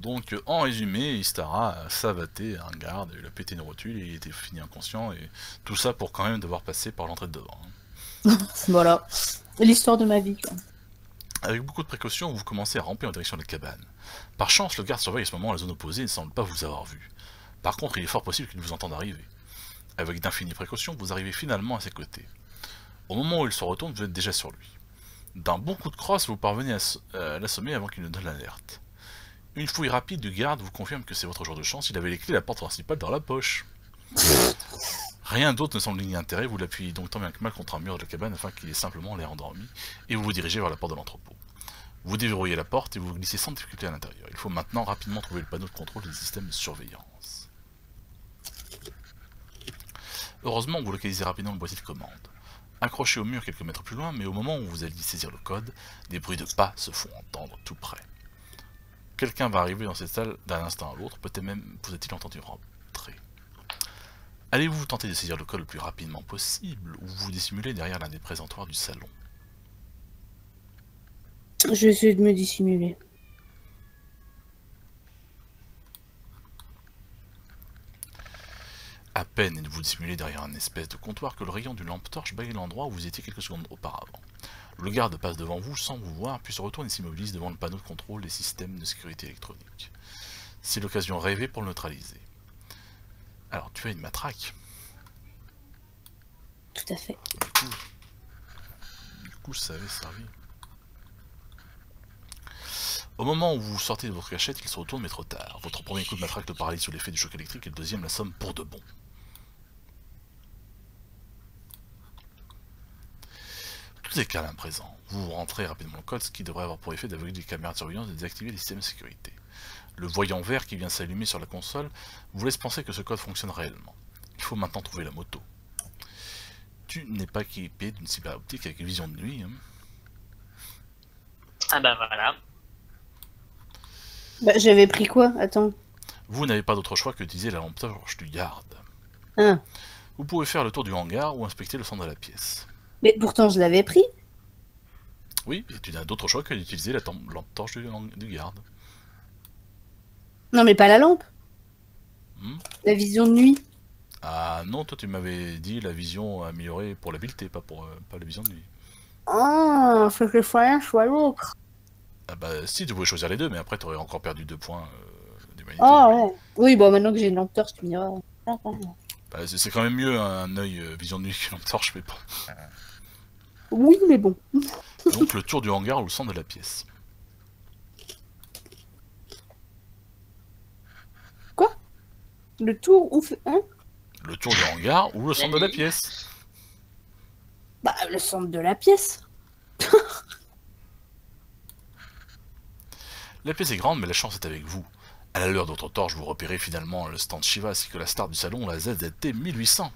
Donc en résumé, Istara a savaté un garde, il a pété une rotule et il était fini inconscient, et tout ça pour quand même devoir passer par l'entrée de devant. Voilà. L'histoire de ma vie, quoi. Avec beaucoup de précautions, vous commencez à ramper en direction de la cabane. Par chance, le garde surveille à ce moment la zone opposée et ne semble pas vous avoir vu. Par contre, il est fort possible qu'il vous entende arriver. Avec d'infinies précautions, vous arrivez finalement à ses côtés. Au moment où il se retourne, vous êtes déjà sur lui. D'un bon coup de crosse, vous parvenez à l'assommer avant qu'il ne donne l'alerte. Une fouille rapide du garde vous confirme que c'est votre jour de chance, il avait les clés de la porte principale dans la poche. Rien d'autre ne semble gagner intérêt, vous l'appuyez donc tant bien que mal contre un mur de la cabane afin qu'il ait simplement l'air endormi, et vous vous dirigez vers la porte de l'entrepôt. Vous déverrouillez la porte et vous vous glissez sans difficulté à l'intérieur. Il faut maintenant rapidement trouver le panneau de contrôle des systèmes de surveillance. Heureusement, vous localisez rapidement le boîtier de commande. Accroché au mur quelques mètres plus loin, mais au moment où vous alliez saisir le code, des bruits de pas se font entendre tout près. Quelqu'un va arriver dans cette salle d'un instant à l'autre, peut-être même vous a-t-il entendu rentrer. Allez-vous tenter de saisir le code le plus rapidement possible, ou vous dissimulez derrière l'un des présentoirs du salon? Je vais essayer de me dissimuler. À peine êtes-vous dissimulé derrière un espèce de comptoir que le rayon d'une lampe torche balaye l'endroit où vous étiez quelques secondes auparavant. Le garde passe devant vous sans vous voir, puis se retourne et s'immobilise devant le panneau de contrôle des systèmes de sécurité électronique. C'est l'occasion rêvée pour le neutraliser. Alors, tu as une matraque. Tout à fait. Du coup ça avait servi. Au moment où vous sortez de votre cachette, il se retourne mais trop tard. Votre premier coup de matraque le paralyse sous l'effet du choc électrique et le deuxième l'assomme pour de bon. Tout est calme à présent. Vous rentrez rapidement le code, ce qui devrait avoir pour effet d'aveugler les caméras de surveillance et de désactiver les systèmes de sécurité. Le voyant vert qui vient s'allumer sur la console vous laisse penser que ce code fonctionne réellement. Il faut maintenant trouver la moto. Tu n'es pas équipé d'une cyber optique avec vision de nuit. Hein. Ah bah voilà. Bah, j'avais pris quoi? Attends. Vous n'avez pas d'autre choix que d'utiliser la lampe torche du garde. Ah. Vous pouvez faire le tour du hangar ou inspecter le centre de la pièce. Mais pourtant, je l'avais pris. Oui, et tu n'as d'autre choix que d'utiliser la lampe torche du garde. Non, mais pas la lampe. Hmm. La vision de nuit. Ah non, toi tu m'avais dit la vision améliorée pour l'habileté, pas la vision de nuit. Ah, faut que soit l'un, soit l'autre. Ah bah si, tu pouvais choisir les deux, mais après tu aurais encore perdu 2 points d'humanité. Ah ouais. Oui, bon, maintenant que j'ai une lampe torche, tu me diras. Bah, c'est quand même mieux un œil vision de nuit qu'une lampe torche, mais bon. Oui, mais bon. Donc le tour du hangar ou le centre de la pièce. Quoi? Le tour où... Hein? Le tour du hangar ou le centre de la pièce. Bah, le centre de la pièce. La pièce est grande, mais la chance est avec vous. À la lueur d'autres torches, vous repérez finalement le stand Shiva ainsi que la star du salon, la ZZT 1800.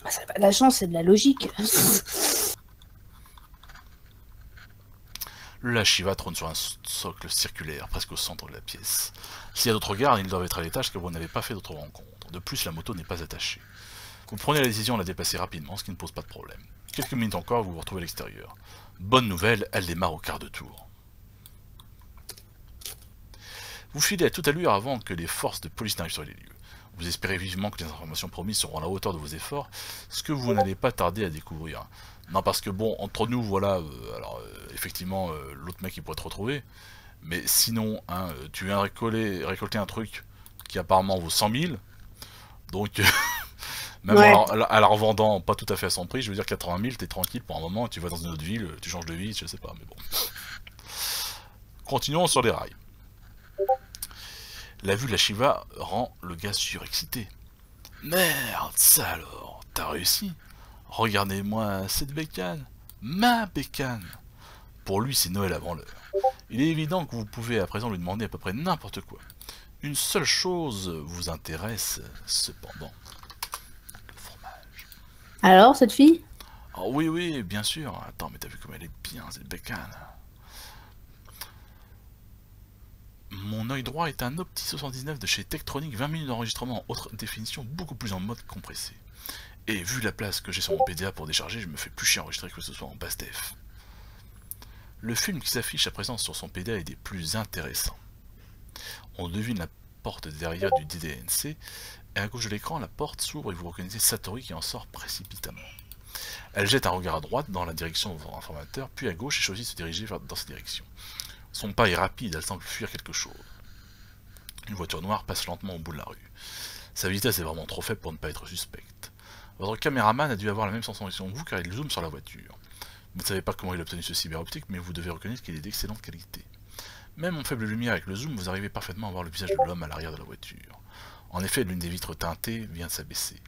Ah, c'est pas de la chance, c'est de la logique. La Shiva trône sur un socle circulaire, presque au centre de la pièce. S'il y a d'autres gardes, ils doivent être à l'étage car vous n'avez pas fait d'autres rencontres. De plus, la moto n'est pas attachée. Vous prenez la décision de la déplacer rapidement, ce qui ne pose pas de problème. Quelques minutes encore, vous vous retrouvez à l'extérieur. Bonne nouvelle, elle démarre au quart de tour. Vous filez à toute allure avant que les forces de police n'arrivent sur les lieux. Vous espérez vivement que les informations promises seront à la hauteur de vos efforts, ce que vous n'allez pas tarder à découvrir. Non, parce que bon, entre nous, voilà, effectivement, l'autre mec il pourrait te retrouver, mais sinon, hein, tu viens récolter un truc qui apparemment vaut 100 000, donc même Ouais. à la revendant pas tout à fait à son prix, je veux dire 80 000, t'es tranquille pour un moment, tu vas dans une autre ville, tu changes de vie, je sais pas, mais bon. Continuons sur les rails. La vue de la Shiva rend le gars surexcité. Merde, ça alors, t'as réussi. Regardez-moi cette bécane. Ma bécane. Pour lui, c'est Noël avant l'heure. Il est évident que vous pouvez à présent lui demander à peu près n'importe quoi. Une seule chose vous intéresse, cependant. Le fromage. Alors, cette fille? Oh oui, oui, bien sûr. Attends, mais t'as vu comme elle est bien, cette bécane. Mon œil droit est un Opti 79 de chez Tektronix, 20 minutes d'enregistrement en haute définition, beaucoup plus en mode compressé. Et vu la place que j'ai sur mon PDA pour décharger, je me fais plus chier à enregistrer que ce soit en basse def. Le film qui s'affiche à présent sur son PDA est des plus intéressants. On devine la porte derrière du DDNC, et à gauche de l'écran, la porte s'ouvre et vous reconnaissez Satori qui en sort précipitamment. Elle jette un regard à droite dans la direction de votre informateur, puis à gauche et choisit de se diriger dans cette direction. Son pas est rapide, elle semble fuir quelque chose. Une voiture noire passe lentement au bout de la rue. Sa vitesse est vraiment trop faible pour ne pas être suspecte. Votre caméraman a dû avoir la même sensation que vous car il zoome sur la voiture. Vous ne savez pas comment il a obtenu ce cyberoptique, mais vous devez reconnaître qu'il est d'excellente qualité. Même en faible lumière avec le zoom, vous arrivez parfaitement à voir le visage de l'homme à l'arrière de la voiture. En effet, l'une des vitres teintées vient de s'abaisser.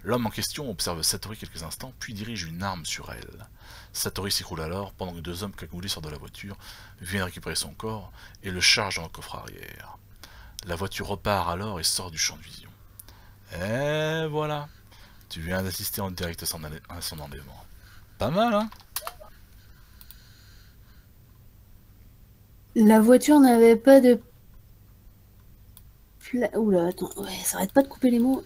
L'homme en question observe Satori quelques instants, puis dirige une arme sur elle. Satori s'écroule alors, pendant que deux hommes cagoulés sortent de la voiture, viennent récupérer son corps et le chargent dans le coffre arrière. La voiture repart alors et sort du champ de vision. Et voilà, tu viens d'assister en direct à son enlèvement. Pas mal, hein? La voiture n'avait pas de... Oula, attends, ouais, ça arrête pas de couper les mots.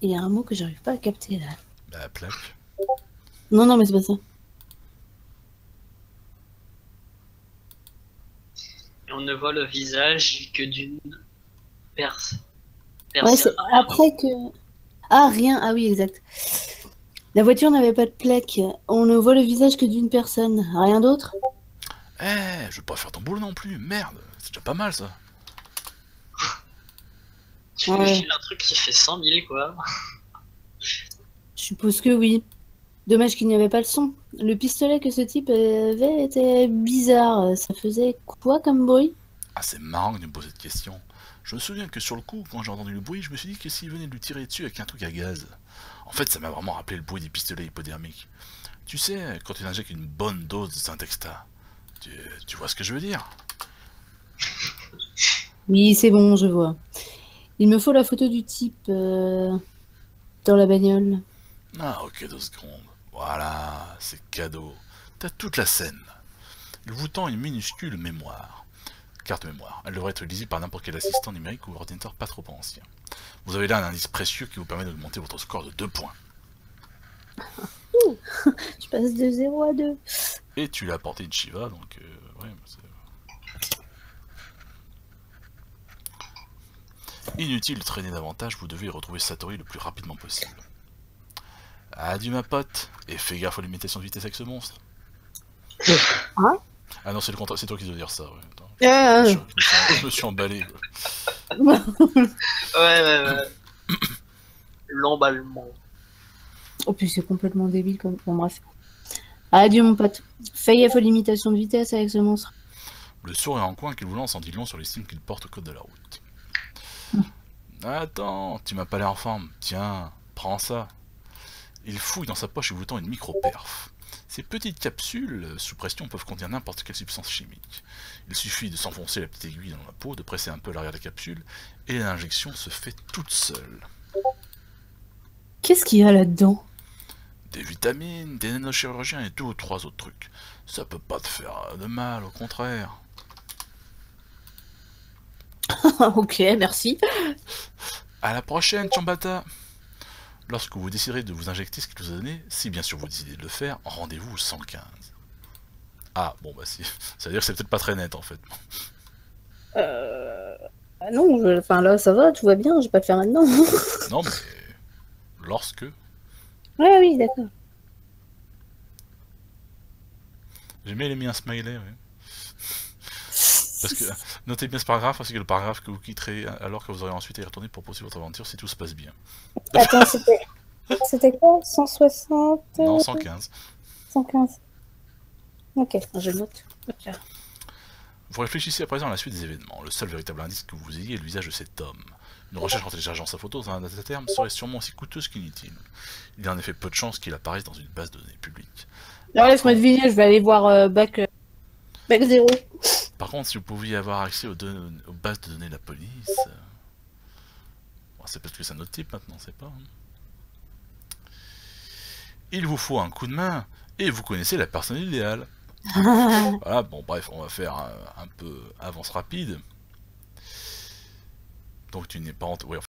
Il y a un mot que j'arrive pas à capter là. Bah, plaque. Non, non, mais c'est pas ça. Et on ne voit le visage que d'une personne. Ouais, c'est après que... Ah, rien. Ah oui, exact. La voiture n'avait pas de plaque. On ne voit le visage que d'une personne. Rien d'autre? Je veux pas faire ton boulot non plus, merde, c'est déjà pas mal ça. Tu me files un truc qui fait 100 000 quoi. Je suppose que oui. Dommage qu'il n'y avait pas le son. Le pistolet que ce type avait était bizarre. Ça faisait quoi comme bruit? Ah, c'est marrant que tu me poses cette question. Je me souviens que sur le coup, quand j'ai entendu le bruit, je me suis dit que s'il venait de lui tirer dessus avec un truc à gaz. En fait, ça m'a vraiment rappelé le bruit des pistolets hypodermiques. Tu sais, quand tu injectes une bonne dose de Syntexta. Tu vois ce que je veux dire? Oui, c'est bon, je vois. Il me faut la photo du type dans la bagnole. Ah, ok, 2 secondes. Voilà, c'est cadeau. T'as toute la scène. Il vous tend une minuscule mémoire. Carte mémoire. Elle devrait être lisible par n'importe quel assistant numérique ou ordinateur pas trop ancien. Vous avez là un indice précieux qui vous permet d'augmenter votre score de 2 points. Je passe de 0 à 2. Et tu l'as apporté une Shiva, donc ouais. Inutile de traîner davantage, vous devez retrouver Satori le plus rapidement possible. Adieu ma pote, et fais gaffe aux limitations de vitesse avec ce monstre. Hein? Ah non, c'est le contraire, c'est toi qui dois dire ça, ouais. Attends, je me suis emballé. Ouais. L'emballement. Oh, puis c'est complètement débile comme. Bon, bref. Adieu, mon pote. Fais gaffe aux limitations de vitesse avec ce monstre. Le sourire en coin qu'il vous lance en dit long sur l'estime qu'il porte au code de la route. Attends, tu m'as pas l'air en forme. Tiens, prends ça. Il fouille dans sa poche et vous tend une micro-perf. Ces petites capsules, sous pression, peuvent contenir n'importe quelle substance chimique. Il suffit de s'enfoncer la petite aiguille dans la peau, de presser un peu l'arrière de la capsule, et l'injection se fait toute seule. Qu'est-ce qu'il y a là-dedans? Des vitamines, des nanochirurgiens et 2 ou 3 autres trucs. Ça peut pas te faire de mal, au contraire. Ok, merci. À la prochaine, Chambata. Lorsque vous déciderez de vous injecter ce qu'il vous a donné, si bien sûr vous décidez de le faire, rendez-vous au 115. Ah, bon bah si. Ça veut dire que c'est peut-être pas très net en fait. Ah non, enfin là ça va, tout va bien, je vais pas le faire maintenant. Non mais... Lorsque... Ouais, oui, d'accord. J'ai bien mis un smiley, oui. Parce que, notez bien ce paragraphe, parce que le paragraphe que vous quitterez alors que vous aurez ensuite à y retourner pour poursuivre votre aventure si tout se passe bien. Attends, c'était quoi? 160? Non, 115. 115. Ok, je note. Okay. Vous réfléchissez à présent à la suite des événements. Le seul véritable indice que vous ayez est le visage de cet homme. Une recherche en téléchargeant sa photo dans un dataterme serait sûrement aussi coûteuse qu'inutile. Il y a en effet peu de chances qu'il apparaisse dans une base de données publique. Alors laisse-moi deviner, je vais aller voir Bac 0. Par contre, si vous pouviez avoir accès aux bases de données de la police... Bon, c'est parce que c'est un autre type maintenant, c'est pas... Hein. Il vous faut un coup de main, et vous connaissez la personne idéale. Voilà, bon bref, on va faire un peu avance rapide. Donc tu n'es pas... Ouais,